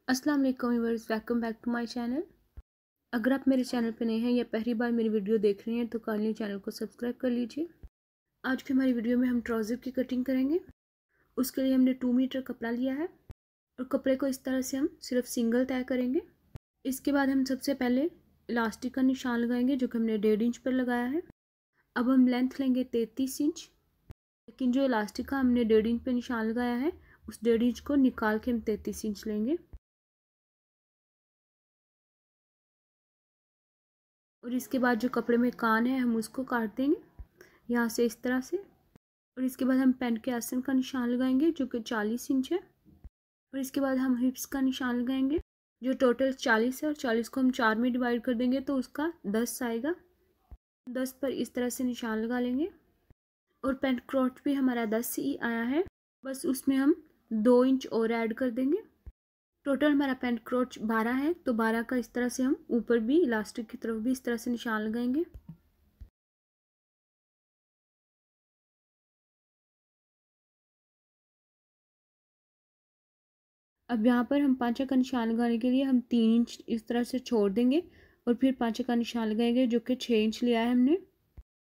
अस्सलाम वालेकुम viewers, welcome back to my channel. अगर आप मेरे चैनल पर नए हैं या पहली बार मेरी वीडियो देख रहे हैं तो काइंडली चैनल को सब्सक्राइब कर लीजिए। आज की हमारी वीडियो में हम ट्राउज़र की कटिंग करेंगे। उसके लिए हमने 2 मीटर कपड़ा लिया है और कपड़े को इस तरह से हम सिर्फ सिंगल तय करेंगे। इसके बाद हम सबसे पहले इलास्टिक का निशान लगाएंगे जो कि हमने 1.5 इंच पर लगाया है। अब हम लेंथ लेंगे 33 इंच, लेकिन जो इलास्टिक का हमने 1.5 इंच पर निशान लगाया है उस 1.5 इंच को निकाल के हम 33 इंच लेंगे और इसके बाद जो कपड़े में कान है हम उसको काट देंगे यहाँ से इस तरह से। और इसके बाद हम पैंट के आसन का निशान लगाएंगे जो कि 40 इंच है। और इसके बाद हम हिप्स का निशान लगाएंगे जो टोटल 40 है और 40 को हम 4 में डिवाइड कर देंगे तो उसका 10 आएगा। 10 पर इस तरह से निशान लगा लेंगे। और पैंट क्रोच भी हमारा 10 ही आया है, बस उसमें हम 2 इंच और ऐड कर देंगे। टोटल हमारा पैंट क्रोच 12 है तो 12 का इस तरह से हम ऊपर भी इलास्टिक की तरफ भी इस तरह से निशान लगाएंगे। अब यहाँ पर हम पाँचा का निशान लगाने के लिए हम 3 इंच इस तरह से छोड़ देंगे और फिर पाँचा का निशान लगाएंगे जो कि 6 इंच लिया है हमने।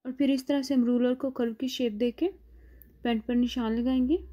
और फिर इस तरह से हम रूलर को कर्व की शेप देके पैंट पर निशान लगाएंगे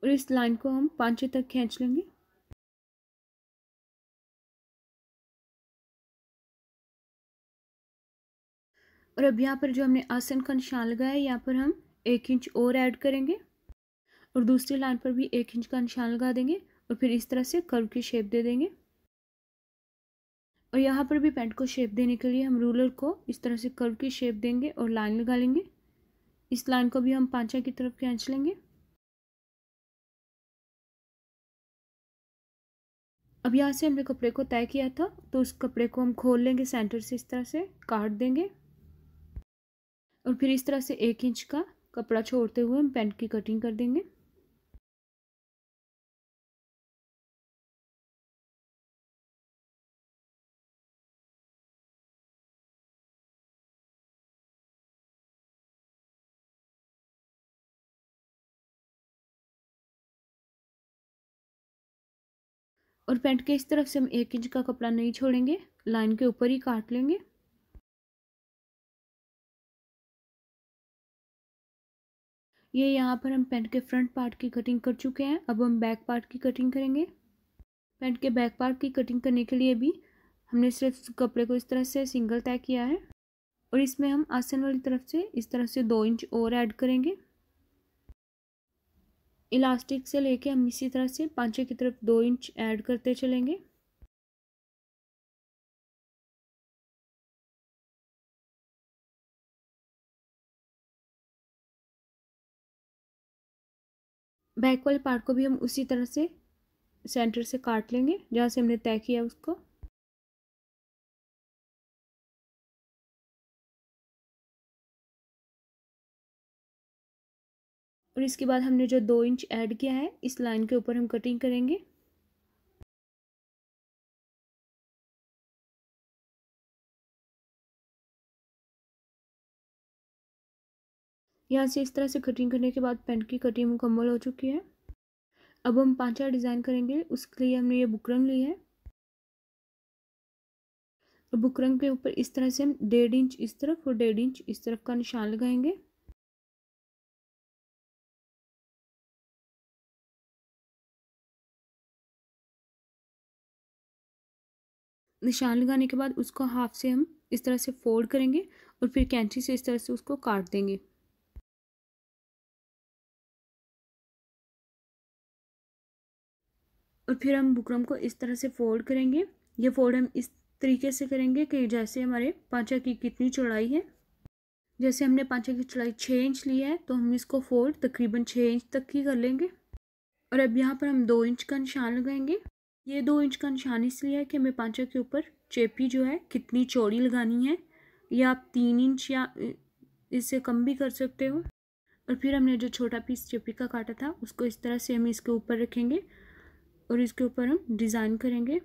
और इस लाइन को हम पाँचे तक खींच लेंगे। और अब यहाँ पर जो हमने आसन का निशान लगाया है यहाँ पर हम 1 इंच और ऐड करेंगे और दूसरी लाइन पर भी 1 इंच का निशान लगा देंगे और फिर इस तरह से कर्व की शेप दे देंगे। और यहाँ पर भी पैंट को शेप देने के लिए हम रूलर को इस तरह से कर्व की शेप देंगे और लाइन लगा लेंगे। इस लाइन को भी हम पाँचा की तरफ खींच लेंगे। अब यहाँ से हमने कपड़े को तय किया था तो उस कपड़े को हम खोल लेंगे, सेंटर से इस तरह से काट देंगे और फिर इस तरह से 1 इंच का कपड़ा छोड़ते हुए हम पैंट की कटिंग कर देंगे। और पैंट के इस तरफ से हम 1 इंच का कपड़ा नहीं छोड़ेंगे, लाइन के ऊपर ही काट लेंगे। ये यहाँ पर हम पैंट के फ्रंट पार्ट की कटिंग कर चुके हैं। अब हम बैक पार्ट की कटिंग करेंगे। पैंट के बैक पार्ट की कटिंग करने के लिए भी हमने सिर्फ कपड़े को इस तरह से सिंगल तय किया है और इसमें हम आसन वाली तरफ से इस तरह से 2 इंच और ऐड करेंगे। इलास्टिक से लेके हम इसी तरह से पाँचे की तरफ 2 इंच ऐड करते चलेंगे। बैक वाले पार्ट को भी हम उसी तरह से सेंटर से काट लेंगे जहाँ से हमने तय किया उसको। और इसके बाद हमने जो 2 इंच ऐड किया है इस लाइन के ऊपर हम कटिंग करेंगे। यहाँ से इस तरह से कटिंग करने के बाद पैंट की कटिंग मुकम्मल हो चुकी है। अब हम पांचा डिज़ाइन करेंगे, उसके लिए हमने ये बुकरम ली है और बुकरम के ऊपर इस तरह से हम 1.5 इंच इस तरफ और 1.5 इंच इस तरफ का निशान लगाएंगे। निशान लगाने के बाद उसको हाफ से हम इस तरह से फोल्ड करेंगे और फिर कैंची से इस तरह से उसको काट देंगे। और फिर हम बुकरम को इस तरह से फोल्ड करेंगे। ये फोल्ड हम इस तरीके से करेंगे कि जैसे हमारे पांचा की कितनी चौड़ाई है, जैसे हमने पांचा की चौड़ाई 6 इंच ली है तो हम इसको फोल्ड तकरीबन 6 इंच तक ही कर लेंगे। और अब यहाँ पर हम 2 इंच का निशान लगाएंगे। ये 2 इंच का निशान इसलिए है कि हमें पांचा के ऊपर चेपी जो है कितनी चौड़ी लगानी है, या आप 3 इंच या इससे कम भी कर सकते हो। और फिर हमने जो छोटा पीस चेपी का काटा था उसको इस तरह से हम इसके ऊपर रखेंगे और इसके ऊपर हम डिज़ाइन करेंगे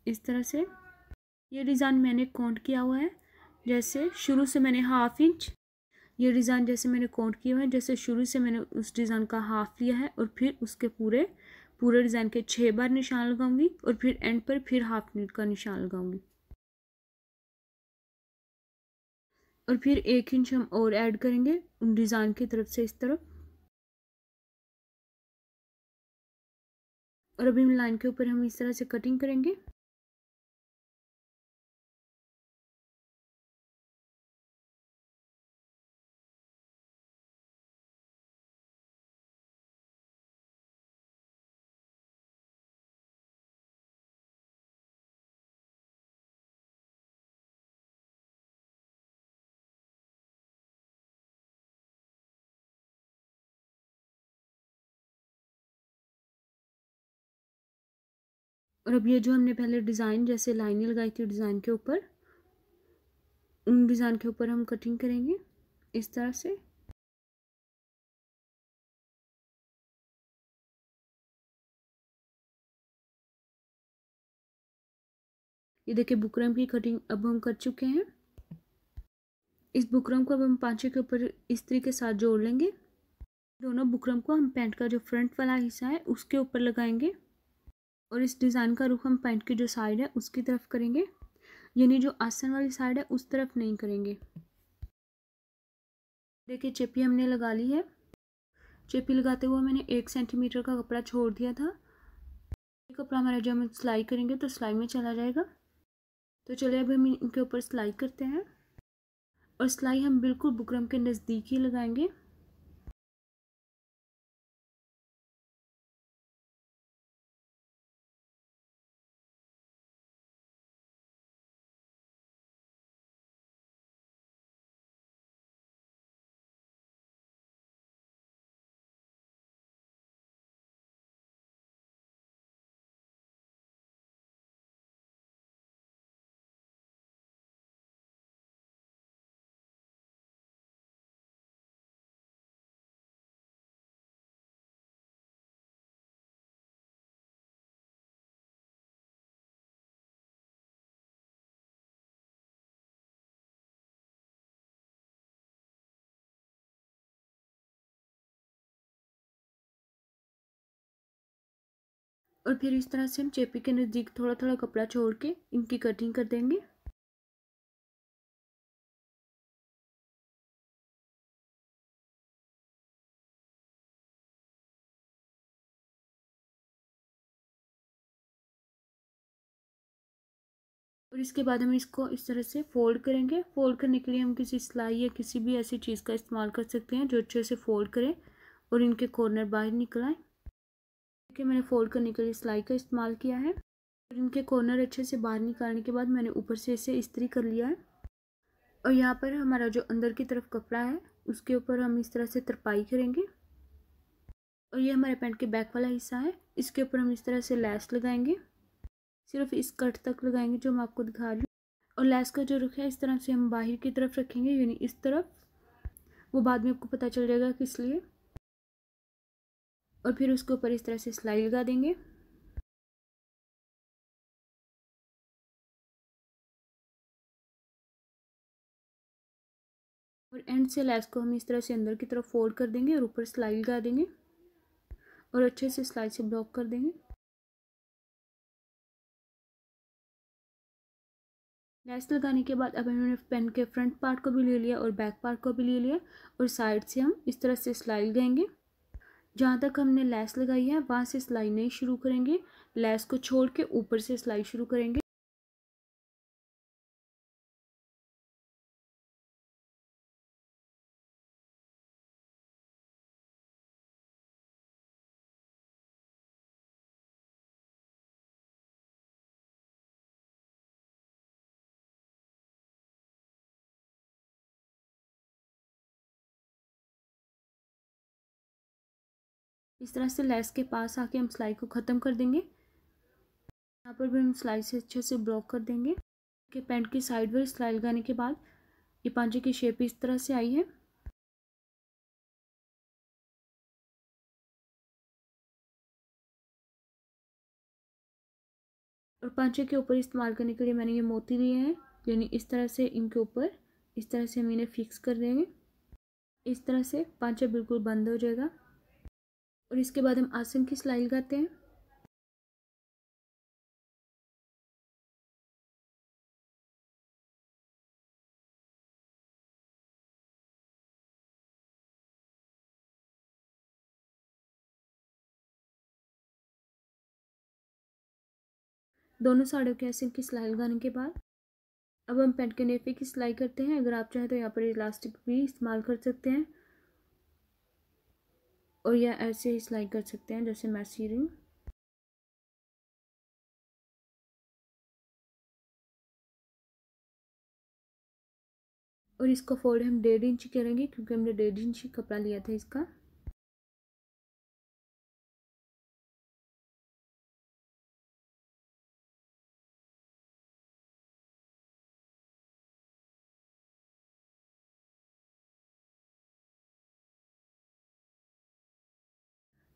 इस तरह से। ये डिज़ाइन मैंने काउंट किया हुआ है, जैसे शुरू से मैंने हाफ इंच, ये डिज़ाइन जैसे मैंने काउंट किया हुआ है जैसे शुरू से मैंने उस डिज़ाइन का हाफ लिया है और फिर उसके पूरे पूरे डिज़ाइन के 6 बार निशान लगाऊंगी और फिर एंड पर फिर हाफ नीड का निशान लगाऊंगी और फिर 1 इंच हम और ऐड करेंगे डिज़ाइन की तरफ से इस तरफ। और अभी लाइन के ऊपर हम इस तरह से कटिंग करेंगे। और अब ये जो हमने पहले डिज़ाइन जैसे लाइनें लगाई थी डिज़ाइन के ऊपर, उन डिज़ाइन के ऊपर हम कटिंग करेंगे इस तरह से। ये देखिए बुकरम की कटिंग अब हम कर चुके हैं। इस बुकरम को अब हम पांचे के ऊपर इस्त्री के साथ जोड़ लेंगे। दोनों बुकरम को हम पैंट का जो फ्रंट वाला हिस्सा है उसके ऊपर लगाएंगे और इस डिज़ाइन का रुख हम पैंट की जो साइड है उसकी तरफ करेंगे, यानी जो आसन वाली साइड है उस तरफ नहीं करेंगे। देखिए चेपी हमने लगा ली है। चेपी लगाते हुए मैंने 1 सेंटीमीटर का कपड़ा छोड़ दिया था। ये कपड़ा हमारा जब हम सिलाई करेंगे तो सिलाई में चला जाएगा। तो चलिए अब हम इनके ऊपर सिलाई करते हैं और सिलाई हम बिल्कुल बुकरम के नज़दीक ही लगाएंगे। और फिर इस तरह से हम चेपी के नज़दीक थोड़ा थोड़ा कपड़ा छोड़ के इनकी कटिंग कर देंगे। और इसके बाद हम इसको इस तरह से फोल्ड करेंगे। फोल्ड करने के लिए हम किसी सिलाई या किसी भी ऐसी चीज़ का इस्तेमाल कर सकते हैं जो अच्छे से फोल्ड करें और इनके कॉर्नर बाहर निकल आए। देखिए मैंने फोल्ड करने के लिए सिलाई का इस्तेमाल किया है और इनके कॉर्नर अच्छे से बाहर निकालने के बाद मैंने ऊपर से इसे इस्त्री कर लिया है। और यहाँ पर हमारा जो अंदर की तरफ कपड़ा है उसके ऊपर हम इस तरह से तरपाई करेंगे और ये हमारे पैंट के बैक वाला हिस्सा है, इसके ऊपर हम इस तरह से लैस लगाएंगे। सिर्फ इस कट तक लगाएंगे जो मैं आपको दिखा रही हूँ। और लैस का जो रुख है इस तरह से हम बाहर की तरफ रखेंगे, यानी इस तरफ। वो बाद में आपको पता चल जाएगा किस लिए। और फिर उसके ऊपर इस तरह से सिलाई लगा देंगे। और एंड से लैस को हम इस तरह से अंदर की तरफ फोल्ड कर देंगे और ऊपर सिलाई लगा देंगे और अच्छे से सिलाई से ब्लॉक कर देंगे। लैस लगाने के बाद अब हमने पेन के फ्रंट पार्ट को भी ले लिया और बैक पार्ट को भी ले लिया और साइड से हम इस तरह से सिलाई लगाएंगे। जहाँ तक हमने लैस लगाई है वहाँ से सिलाई नहीं शुरू करेंगे, लैस को छोड़ के ऊपर से सिलाई शुरू करेंगे। इस तरह से लैस के पास आके हम सिलाई को ख़त्म कर देंगे। यहाँ पर भी हम सिलाई से अच्छे से ब्लॉक कर देंगे कि पैंट की साइड पर सिलाई लगाने के बाद ये पांचे की शेप इस तरह से आई है। और पांचे के ऊपर इस्तेमाल करने के लिए मैंने ये मोती लिए हैं, यानी इस तरह से इनके ऊपर इस तरह से हम इन्हें फिक्स कर देंगे। इस तरह से पांचा बिल्कुल बंद हो जाएगा। और इसके बाद हम आसन की सिलाई लगाते हैं। दोनों साड़ियों के आस्तीन की सिलाई लगाने के बाद अब हम पैंट के नेफे की सिलाई करते हैं। अगर आप चाहें तो यहाँ पर इलास्टिक भी इस्तेमाल कर सकते हैं और या ऐसे ही सिलाई कर सकते हैं जैसे मैं सी रही हूँ। और इसको फोल्ड हम 1.5 इंच करेंगे क्योंकि हमने 1.5 इंच कपड़ा लिया था इसका।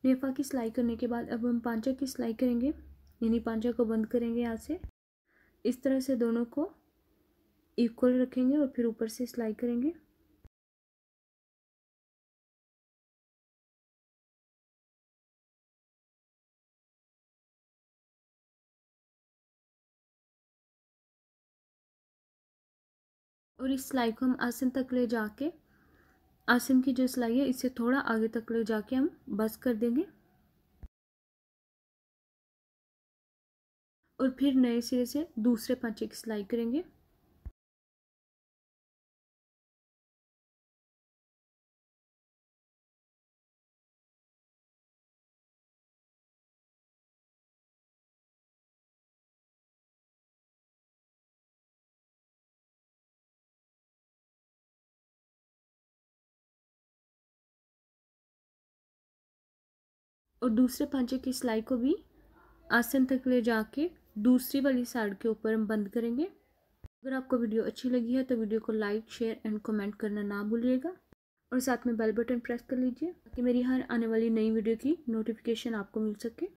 नेफा की सिलाई करने के बाद अब हम पांचा की सिलाई करेंगे, यानी पांचा को बंद करेंगे यहाँ से। इस तरह से दोनों को इक्वल रखेंगे और फिर ऊपर से सिलाई करेंगे। और इस सिलाई को हम आसन तक ले जाके, आसन की जो सिलाई है इससे थोड़ा आगे तक ले जाके हम बस कर देंगे और फिर नए सिरे से दूसरे पांचे की सिलाई करेंगे। और दूसरे पांचे की सिलाई को भी आसन तक ले जाके दूसरी वाली साइड के ऊपर हम बंद करेंगे। अगर आपको वीडियो अच्छी लगी है तो वीडियो को लाइक, शेयर एंड कमेंट करना ना भूलिएगा और साथ में बेल बटन प्रेस कर लीजिए ताकि मेरी हर आने वाली नई वीडियो की नोटिफिकेशन आपको मिल सके।